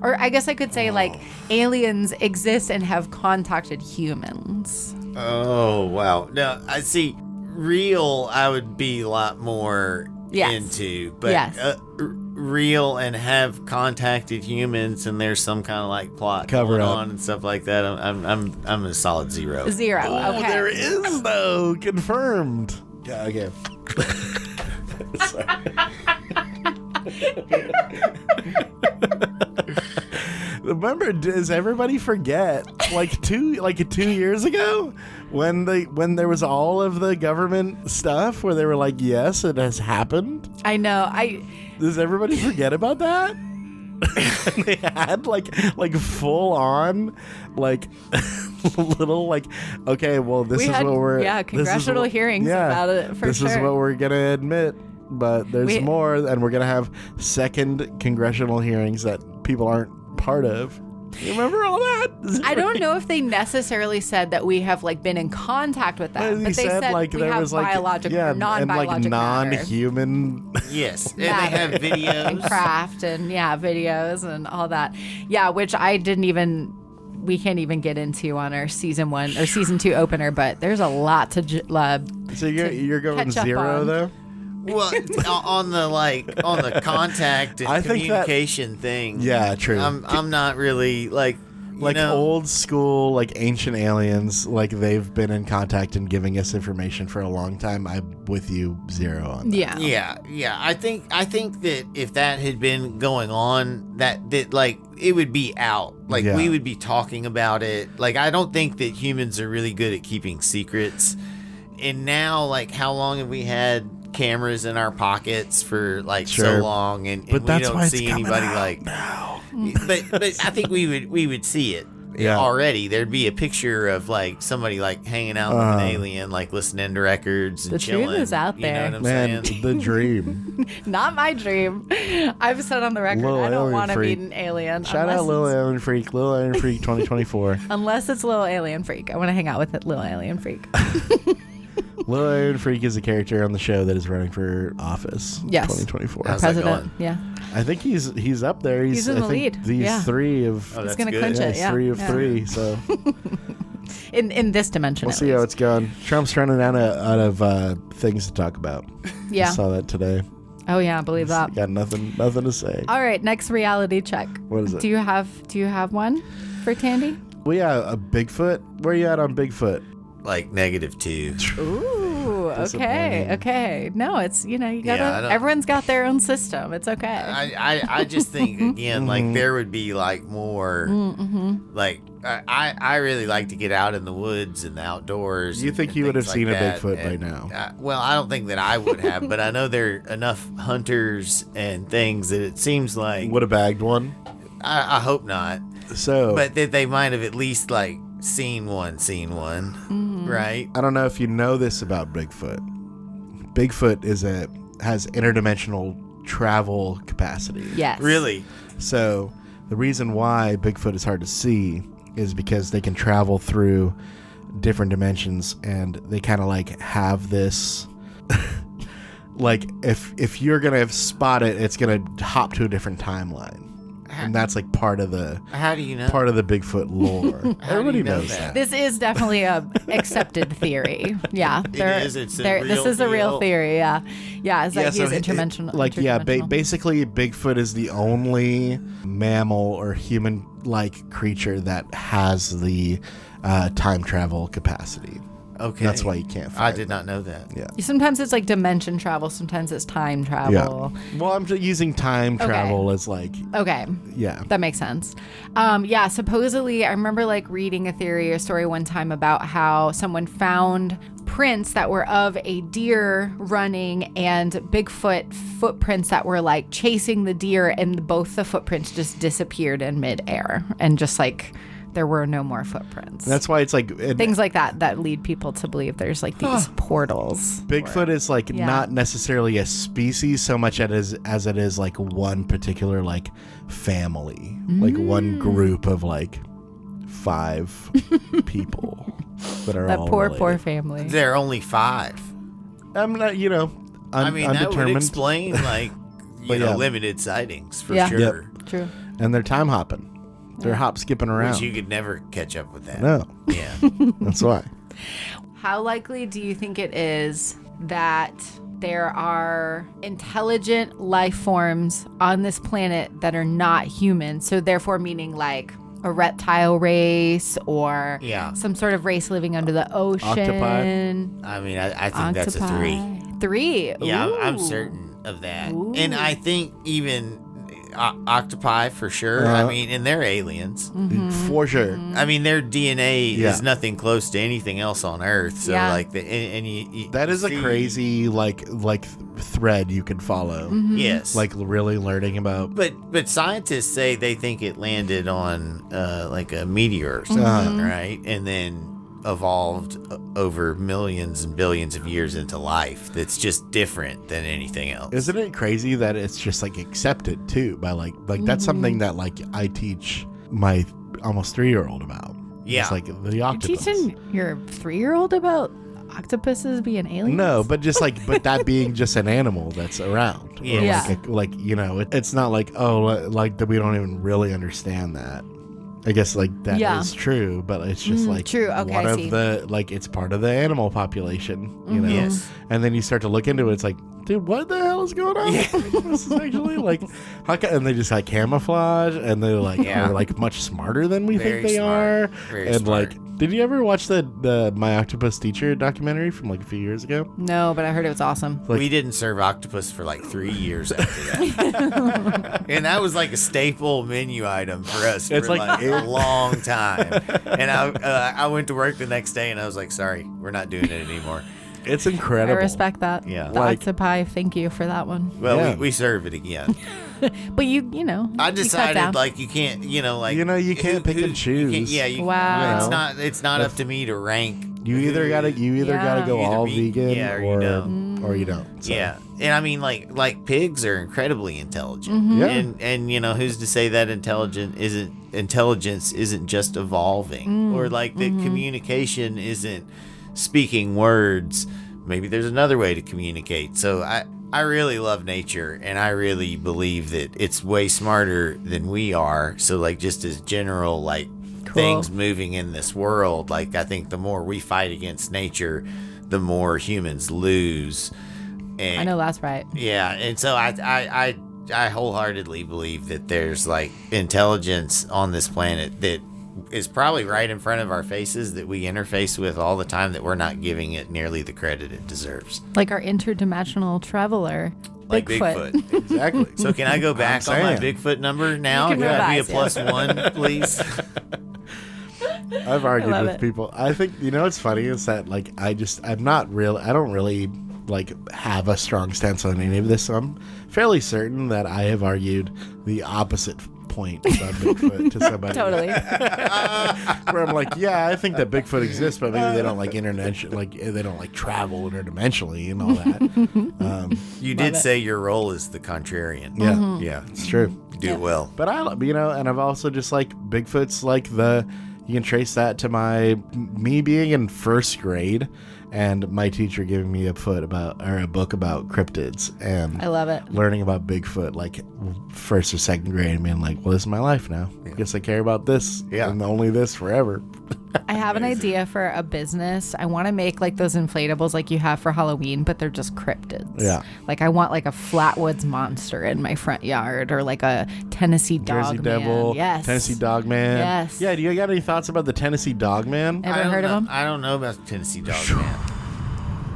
Or I guess I could say like aliens exist and have contacted humans. Oh, wow. Now, I see real, I would be a lot more Yes. into. But Yes. real and have contacted humans and there's some kind of like plot Cover going up. on and stuff like that. I'm a solid 0. 0. Oh, Okay. there is though. Confirmed. Yeah, okay. Sorry. Remember, does everybody forget like 2 years ago when there was all of the government stuff where they were like, yes, it has happened? I know. Does everybody forget about that? They had like full on like little like, okay, well this We is had, what we're yeah, this is congressional what- hearings about it, for this sure. is what we're gonna admit, but there's more, and we're gonna have second congressional hearings that people aren't part of. You remember all that? I don't know if they necessarily said that we have like been in contact with them, but they said like we there have was like biological or and non-biological matter. non-human. Yes. And they have and videos. craft and videos and all that. Yeah, which we can't even get into on our season 1 or season 2 opener, but there's a lot to So you're going catch up 0 on. though. Well, on the contact and I think that- communication thing. Yeah, true. I'm not really like Old school, like ancient aliens, like they've been in contact and giving us information for a long time. I'm with you 0 on that. Yeah. I think that if that had been going on, that like it would be out. Like Yeah. we would be talking about it. Like I don't think that humans are really good at keeping secrets. And now, like, how long have we had cameras in our pockets for like Sure. so long, and But we that's don't why it's see coming anybody out like now. but I think we would see it already. There'd be a picture of like somebody like hanging out with an alien, like listening to records and The truth chilling. is out You know there. what I'm Man, saying? the dream. Not my dream. I've said on the record Little I don't alien want to freak. meet an alien. Shout out Lil Alien Freak, Lil Alien Freak 2024. Unless it's Little Alien Freak. I want to hang out with it, Little Alien Freak. Lil Alien Freak is a character on the show that is running for office. Yes. 2024. How's that President. going? Yeah. I think he's up there. He's in the I think lead. These Yeah. 3 of Oh, He's that's going to good. clinch yeah, it. he's Yeah. 3 of Yeah. 3. So In this dimension. we'll at see how least. it's going. Trump's running out of things to talk about. Yeah. I saw that today. Oh yeah, I believe that. Got nothing to say. All right, next reality check. What is it? Do you have one for Tandy? Well, yeah, a Bigfoot. Where you at on Bigfoot? Like -2. Ooh, Disappointing. okay. No, it's you gotta. Everyone's got their own system. It's okay. I just think again, like there would be like more, like I really like to get out in the woods and the outdoors. You think you would have seen a Bigfoot by now? Well, I don't think that I would have, but I know there are enough hunters and things that it seems like. Would have bagged one. I hope not. So, But that they might have at least like seen one, right? I don't know if you know this about Bigfoot. Bigfoot has interdimensional travel capacity. Yes. Really? So the reason why Bigfoot is hard to see is because they can travel through different dimensions, and they kind of like have this like if you're gonna spot it, it's gonna hop to a different timeline. And that's like part of the How do you know? part of the Bigfoot lore. Everybody you know knows that? that. This is definitely a accepted theory. Yeah, is. It's a this real is a real deal. theory. Yeah. It's like so he's interdimensional. basically Bigfoot is the only mammal or human-like creature that has the time travel capacity. Okay. That's why you can't find I did not know that. Yeah. Sometimes it's like dimension travel. Sometimes it's time travel. Well, I'm just using time travel as like, Okay. yeah. That makes sense. Supposedly, I remember like reading a theory or story one time about how someone found prints that were of a deer running and Bigfoot footprints that were like chasing the deer, and both the footprints just disappeared in midair, and just like there were no more footprints. That's why it's like Things like that lead people to believe there's like these portals. Bigfoot is like not necessarily a species so much as it is like one particular like family, like one group of like 5 people that are That all poor related. family. There are only 5. I'm not, I mean, that would undetermined, explain like But yeah. limited sightings for Yeah. sure. True. and they're time hopping. They're hop skipping around. Which you could never catch up with that. No, Yeah. that's why. How likely do you think it is that there are intelligent life forms on this planet that are not human? So therefore meaning like a reptile race or some sort of race living under the ocean. Octopi? I mean, I think that's a 3. 3. Yeah, I'm Ooh. certain of that. Ooh. And I think even octopi for sure. I mean, and they're aliens. For sure. I mean, their DNA Yeah. is nothing close to anything else on Earth. So Yeah. like, you That is a see- crazy like thread you can follow. Yes. Like really learning about. But scientists say they think it landed on like a meteor or something, right? And then evolved over millions and billions of years into life that's just different than anything else. Isn't it crazy that it's just like accepted too by like that's something that like I teach my almost 3-year-old about. Yeah. It's like the You're octopus. teaching your 3-year-old about octopuses being aliens? No, but just like but that being just an animal that's around. Or Yeah. Like it's not like like that we don't even really understand that. I guess like that is true, but it's just like true. Okay, one I of see. the like it's part of the animal population, you know. Yes. And then you start to look into it, it's like, dude, what the hell is going on? This is actually like, and they just like camouflage, and they're like, are like much smarter than we Very think they smart. are. Very and smart. like, did you ever watch the My Octopus Teacher documentary from like a few years ago? No, but I heard it was awesome. Like- we didn't serve octopus for like 3 years after that. And that was like a staple menu item for us It's for like- like a long time. And I went to work the next day and I was like, sorry, we're not doing it anymore. It's I incredible. respect that. Yeah. The Like- octopi, thank you for that one. Well, Yeah. we serve it again. But you know. I you cut decided down. like you can't, like You can't pick and choose. yeah, Wow. It's not up to me to rank. You either gotta Yeah. go Either all be- vegan yeah, or you or don't. or you don't. So. Yeah, and I mean like pigs are incredibly intelligent. Yeah. And who's to say that intelligence isn't just evolving, or like that communication isn't speaking words. Maybe there's another way to communicate. So I really love nature, and I really believe that it's way smarter than we are. So like just as general like things moving in this world, like I think the more we fight against nature, the more humans lose. And, I know that's right. Yeah, and so I wholeheartedly believe that there's like intelligence on this planet that is probably right in front of our faces that we interface with all the time that we're not giving it nearly the credit it deserves. Like our interdimensional traveler, Like Bigfoot. Bigfoot. Exactly. So can I go back on my saying. Bigfoot number now? You can Can I be a revise, yeah. +1, please? I've argued love with it. people. I think what's funny is that like I don't really like have a strong stance on any of this. So I'm fairly certain that I have argued the opposite point about Bigfoot to somebody. Totally. Where I'm like, yeah, I think that Bigfoot exists, but maybe they don't like they don't like travel interdimensionally and all that. You did say your role is the contrarian. Yeah, Mm-hmm. Yeah. it's true. You do it well. But and I've also just like Bigfoot's like you can trace that to me being in first grade and my teacher giving me a book about cryptids and I love it. learning about Bigfoot like first or second grade and being like, well, this is my life now. Guess I care about this and only this forever. I have an idea for a business. I want to make like those inflatables like you have for Halloween, but they're just cryptids. Yeah. Like I want like a Flatwoods monster in my front yard or like a Tennessee dog Jersey man. Devil, Yes. Tennessee Dog Man. Yes. Yeah, do you got any thoughts about the Tennessee Dog Man? Ever heard of him? I don't know about the Tennessee Dog Man.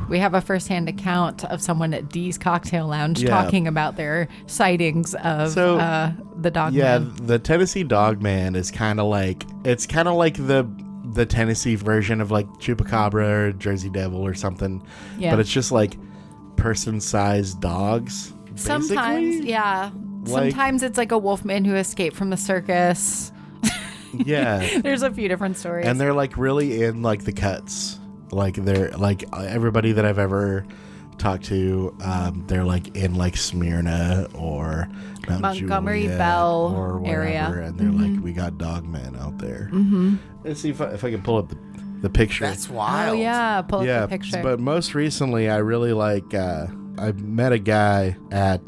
We have a firsthand account of someone at Dee's Cocktail Lounge Yeah. talking about their sightings of the dog Yeah, man. the Tennessee Dog Man is kind of like the Tennessee version of like Chupacabra or Jersey Devil or something. Yeah. But it's just like person-sized dogs. Sometimes, basically. yeah. Like- Sometimes it's like a wolfman who escaped from the circus. Yeah. There's a few different stories. And they're like really in like the cuts. Like they're like everybody that I've ever talked to, they're like in like Smyrna or Mount Montgomery Juliet Bell or wherever, area. and they're like, we got dog men out there. Mm-hmm. Let's see if I can pull up the picture. That's wild. Oh yeah, pull up yeah, the picture. but most recently, I really like. I met a guy at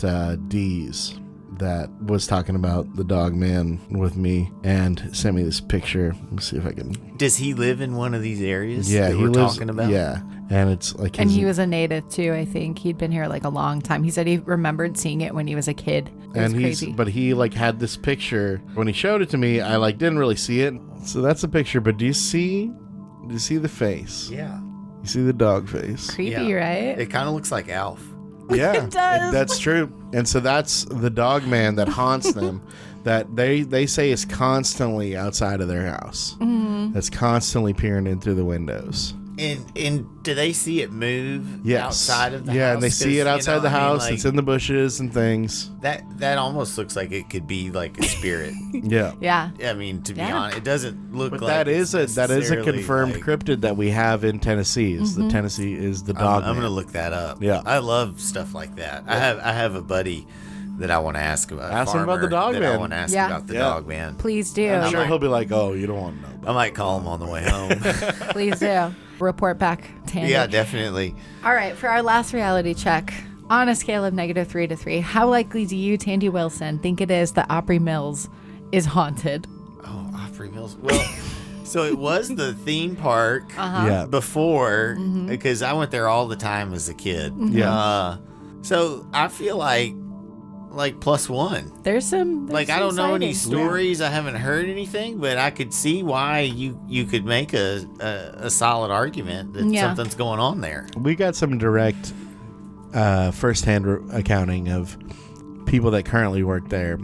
Dee's that was talking about the dog man with me and sent me this picture. Let's see if I can. Does he live in one of these areas Yeah, that he we're lives. talking about? Yeah, and it's like. and his- he was a native too, I think. He'd been here like a long time. He said he remembered seeing it when he was a kid. It was and crazy. but he like had this picture when he showed it to me. I like didn't really see it, so that's a picture. But do you see the face? Yeah. You see the dog face? Creepy, Yeah. right? It kind of looks like Alf. Yeah, It does. that's true. And so that's the dog man that haunts them. That they say is constantly outside of their house. Mm-hmm. That's constantly peering in through the windows. And do they see it move Yes. outside of the house? Yeah, and they see it 'Cause, outside the I mean, house. like, It's in the bushes and things. that almost looks like it could be like a spirit. Yeah. Yeah. I mean, to be Yeah. honest, it doesn't look But like that it's is a necessarily, confirmed like- cryptid that we have in Tennessee. Is the Tennessee is the dog I'm man. gonna look that up. Yeah. I love stuff like that. I have a buddy that I want to ask about. Ask him about the farmer dog that man. I want to ask Yeah. about the Yeah. dog man. Please do. I'm sure might- he'll be like, "Oh, you don't want to know." I might call him on the way home. Please do. Report back, Tandy. Yeah, definitely. All right, for our last reality check, on a scale of -3 to 3, how likely do you, Tandy Wilson, think it is that Opry Mills is haunted? Oh, Opry Mills. Well, so it was the theme park Yeah. before because I went there all the time as a kid. Yeah. So I feel like +1. There's some. Like I some don't know any sightings. stories. I haven't heard anything, but I could see why you could make a solid argument that Yeah. something's going on there. We got some direct firsthand accounting of people that currently work there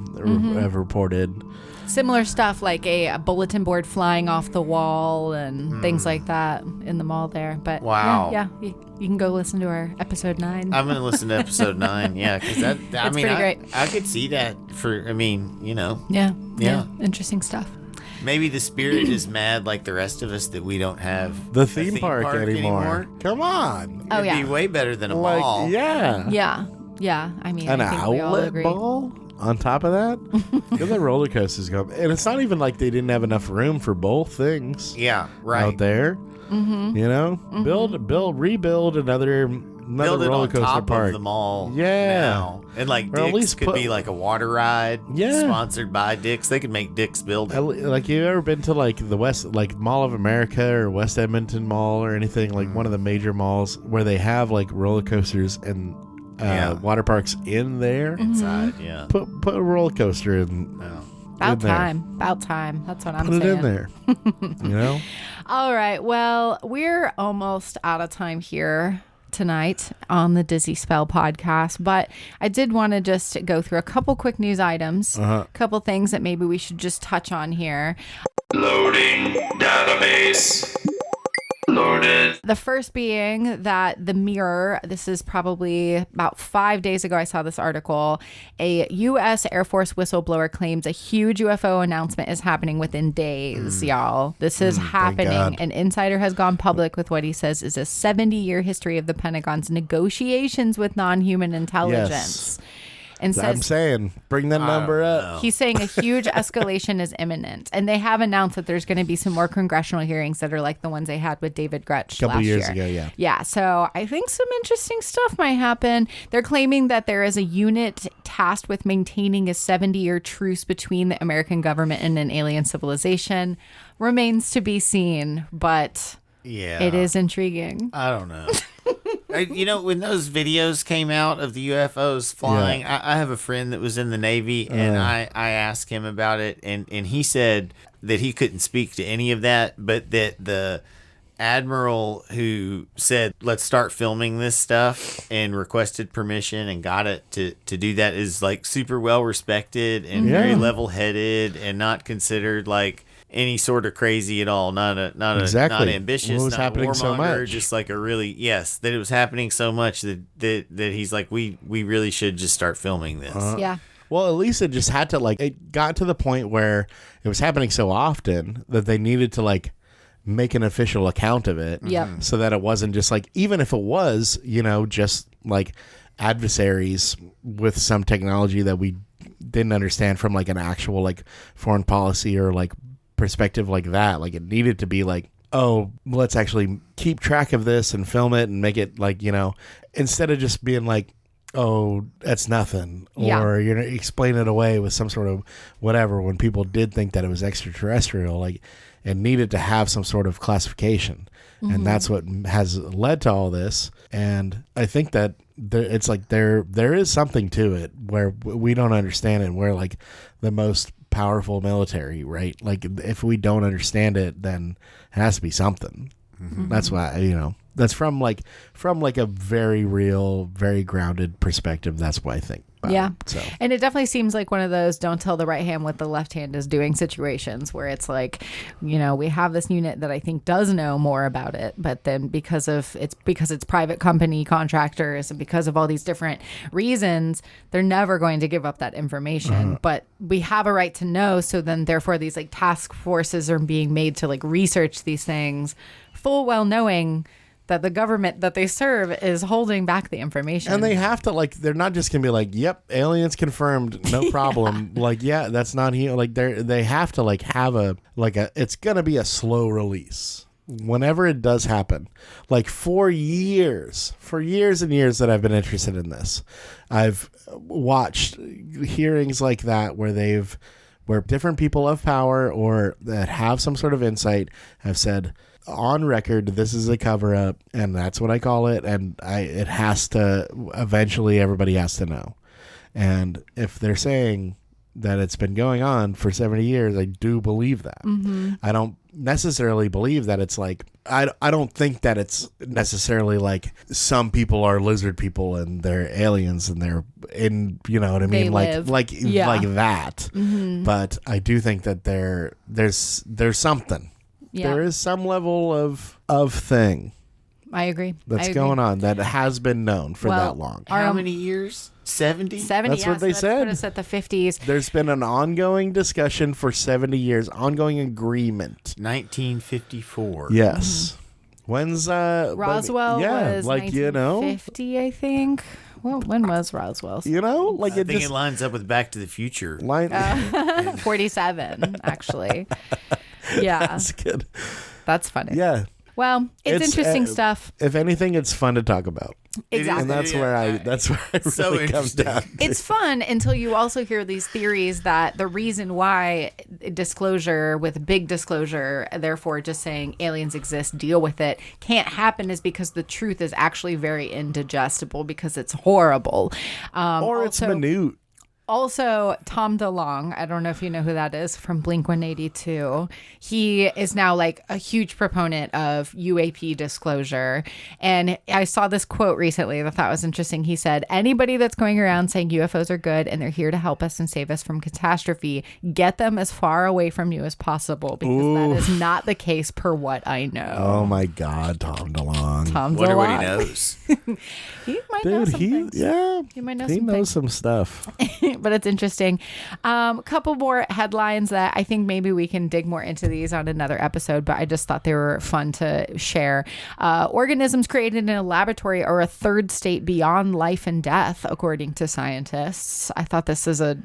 have reported. Similar stuff like a bulletin board flying off the wall and things like that in the mall there. But Wow. yeah, you can go listen to our episode 9. I'm gonna listen to episode 9. Yeah, because I That's mean, pretty great. I could see that for. I mean, yeah, Yeah. interesting stuff. maybe the spirit is mad like the rest of us that we don't have The a theme park anymore. Come on. Oh, It'd yeah. be way better than a Like, mall. yeah. Yeah. I mean, An I think we all outlet agree. ball on top of that? Because the roller coasters go. And it's not even like they didn't have enough room for both things Yeah, right. out there. Mm-hmm. You know? Rebuild another Build it roller on coaster top park. of the mall. Yeah. now. And like Or at Dick's least could put- be like a water ride. Yeah. Sponsored by Dick's. They could make Dick's build it. Like, you ever been to like the West, like Mall of America or West Edmonton Mall or anything like one of the major malls where they have like roller coasters and water parks in there. Inside, yeah. Put a roller coaster in. About time. That's what I'm Put saying. it in there. You know? All right. Well, we're almost out of time here tonight on the Dizzy Spell podcast, but I did want to just go through a couple quick news items, a couple things that maybe we should just touch on here. Loading database. Loaded. The first being that the Mirror, this is probably about 5 days ago, I saw this article. A U.S. Air Force whistleblower claims a huge UFO announcement is happening within days, y'all. This is happening. God. An insider has gone public with what he says is a 70-year history of the Pentagon's negotiations with non-human intelligence. Yes. And I'm says saying, bring that number up. he's saying a huge escalation is imminent. And they have announced that there's going to be some more congressional hearings that are like the ones they had with David Gretsch A couple last years year. ago, yeah. Yeah, so I think some interesting stuff might happen. They're claiming that there is a unit tasked with maintaining a 70-year truce between the American government and an alien civilization. Remains to be seen, but Yeah. it is intriguing. I don't know. When those videos came out of the UFOs flying, I have a friend that was in the Navy, and I asked him about it, and he said that he couldn't speak to any of that, but that the admiral who said, let's start filming this stuff and requested permission and got it to do that is like super well respected and very level headed and not considered like any sort of crazy at all. Not ambitious, What was not happening warmonger, so much? just like a really, that it was happening so much that he's like, we really should just start filming this. Yeah. Well, at least it just had to it got to the point where it was happening so often that they needed to make an official account of it. Yep. So that it wasn't just even if it was, just like adversaries with some technology that we didn't understand from an actual foreign policy or perspective like that. It needed to be oh, let's actually keep track of this and film it and make it instead of just being oh, that's nothing, or explain it away with some sort of whatever. When people did think that it was extraterrestrial, it needed to have some sort of classification, and that's what has led to all this. And I think that it's there is something to it where we don't understand it. And we're the most powerful military, right? If we don't understand it, then it has to be something. That's why that's from a very real, very grounded perspective. That's what I think. Yeah. So. And it definitely seems like one of those don't tell the right hand what the left hand is doing situations where it's we have this unit that I think does know more about it, but then because it's private company contractors and because of all these different reasons, they're never going to give up that information. But we have a right to know. So then therefore these task forces are being made to research these things full well knowing that the government that they serve is holding back the information. And they have to they're not just gonna be yep, aliens confirmed, no problem. That's not here. They have to have a it's gonna be a slow release whenever it does happen. For years and years that I've been interested in this, I've watched hearings like that where different people of power or that have some sort of insight have said on record, this is a cover up, and that's what I call it. And it has to eventually, everybody has to know. And if they're saying that it's been going on for 70 years, I do believe that. I don't necessarily believe that it's I don't think that it's necessarily some people are lizard people and they're aliens and they're in, you know what I mean? Like that. But I do think that there's something. Yeah. There is some level of thing I agree. that's going on that has been known for that long. How many years? 70? 70, That's what they said. Put us at the 50s. There's been an ongoing discussion for 70 years, ongoing agreement. 1954. Yes. When's Roswell was 1950, I think. Well, when was Roswell? I think it lines up with Back to the Future. 47, actually. Yeah. That's good. That's funny. Yeah. Well, it's interesting stuff. If anything, it's fun to talk about. Exactly. And that's where I really So comes down. It's fun until you also hear these theories that the reason why disclosure with big disclosure, therefore just saying aliens exist, deal with it, can't happen is because the truth is actually very indigestible because it's horrible. Or it's minute. Also, Tom DeLonge, I don't know if you know who that is, from Blink-182. He is now like a huge proponent of UAP disclosure. And I saw this quote recently that I thought was interesting. He said, anybody that's going around saying UFOs are good and they're here to help us and save us from catastrophe, get them as far away from you as possible because that is not the case per what I know. Oh my God, Tom DeLonge. Wonder what he knows. He might know some things. He might know he some knows things. some stuff. But it's interesting. A couple more headlines that I think maybe we can dig more into these on another episode, but I just thought they were fun to share. Organisms created in a laboratory are a third state beyond life and death, according to scientists. I thought this is a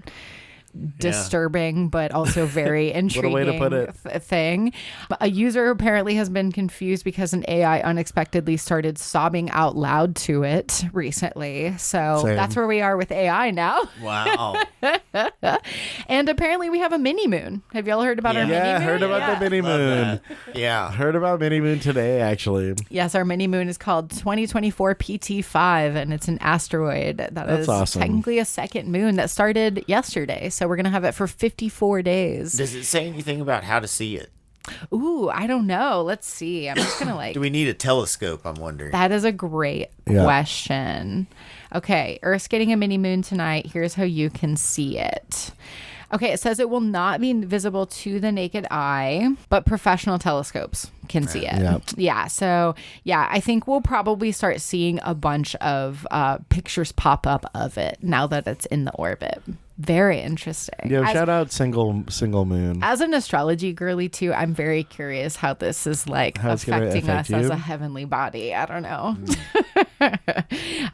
disturbing but also very intriguing What a way to put it. thing. A user apparently has been confused because an AI unexpectedly started sobbing out loud to it recently. So Same. that's where we are with AI now. Wow. And apparently we have a mini moon. Have y'all heard about our mini moon? Yeah, heard about the mini moon. Yeah. Heard about mini moon today, actually. Yes, our mini moon is called 2024 PT5, and it's an asteroid that That's is awesome. technically a second moon that started yesterday. So we're going to have it for 54 days. Does it say anything about how to see it? Ooh, I don't know. Let's see. I'm just going to like... Do we need a telescope, I'm wondering? That is a great question. Okay, Earth's getting a mini moon tonight. Here's how you can see it. Okay, it says it will not be visible to the naked eye, but professional telescopes can see it. Yep. Yeah, so yeah, I think we'll probably start seeing a bunch of pictures pop up of it now that it's in the orbit. Very interesting. Yo, shout out single moon. As an astrology girly too, I'm very curious how this is like How it's gonna affecting us affect as you? a heavenly body. I don't know.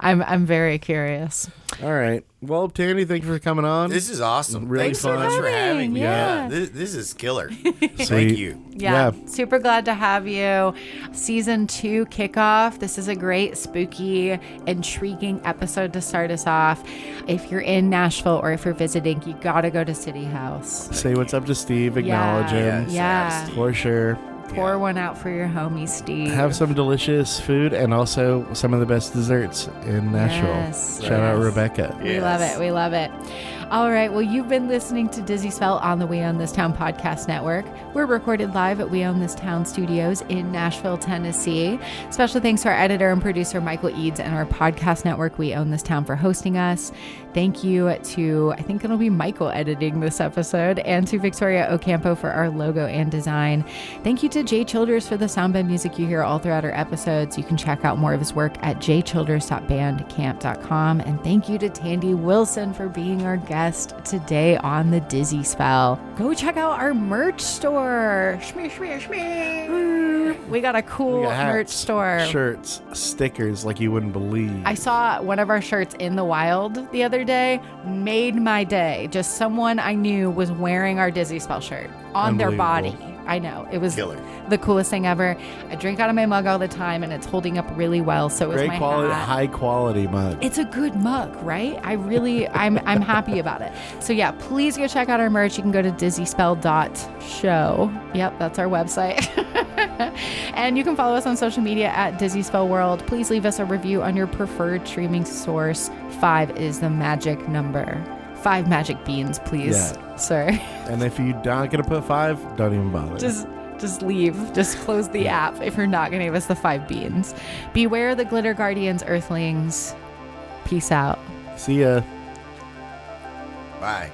I'm very curious. All right. Well, Tandy, thank you for coming on. This is awesome. Really Thanks so fun. much for having me. Yeah. This is killer. Sweet. Thank you. Yeah, super glad to have you. Season 2 kickoff. This is a great, spooky, intriguing episode to start us off. If you're in Nashville or if you're visiting, you gotta go to City House. Say what's up to Steve. Acknowledge him. Yeah. For sure. Pour one out for your homie, Steve. Have some delicious food and also some of the best desserts in Nashville. Yes. Shout out Yes. Rebecca. We love it. We love it. All right. Well, you've been listening to Dizzy Spell on the We Own This Town podcast network. We're recorded live at We Own This Town studios in Nashville, Tennessee. Special thanks to our editor and producer, Michael Eads, and our podcast network, We Own This Town, for hosting us. Thank you to, I think it'll be Michael editing this episode, and to Victoria Ocampo for our logo and design. Thank you to Jay Childers for the sound bed music you hear all throughout our episodes. You can check out more of his work at jchilders.bandcamp.com. And thank you to Tandy Wilson for being our guest today on the Dizzy Spell. Go check out our merch store. Shmee, shmee, shmee. We got a cool We got hats, merch store. Shirts, stickers like you wouldn't believe. I saw one of our shirts in the wild the other day. Made my day. Just someone I knew was wearing our Dizzy Spell shirt on their body. Unbelievable. I know. It was Killer. the coolest thing ever. I drink out of my mug all the time and it's holding up really well. So is Great my quality, hat. high quality mug. It's a good mug, right? I'm happy about it. So yeah, please go check out our merch. You can go to dizzyspell.show. Yep, that's our website. And you can follow us on social media at Dizzy Spell World. Please leave us a review on your preferred streaming source. 5 is the magic number. 5 magic beans, please, sir. And if you're not going to put 5, don't even bother. Just leave. Just close the app if you're not going to give us the 5 beans. Beware the glitter guardians, earthlings. Peace out. See ya. Bye.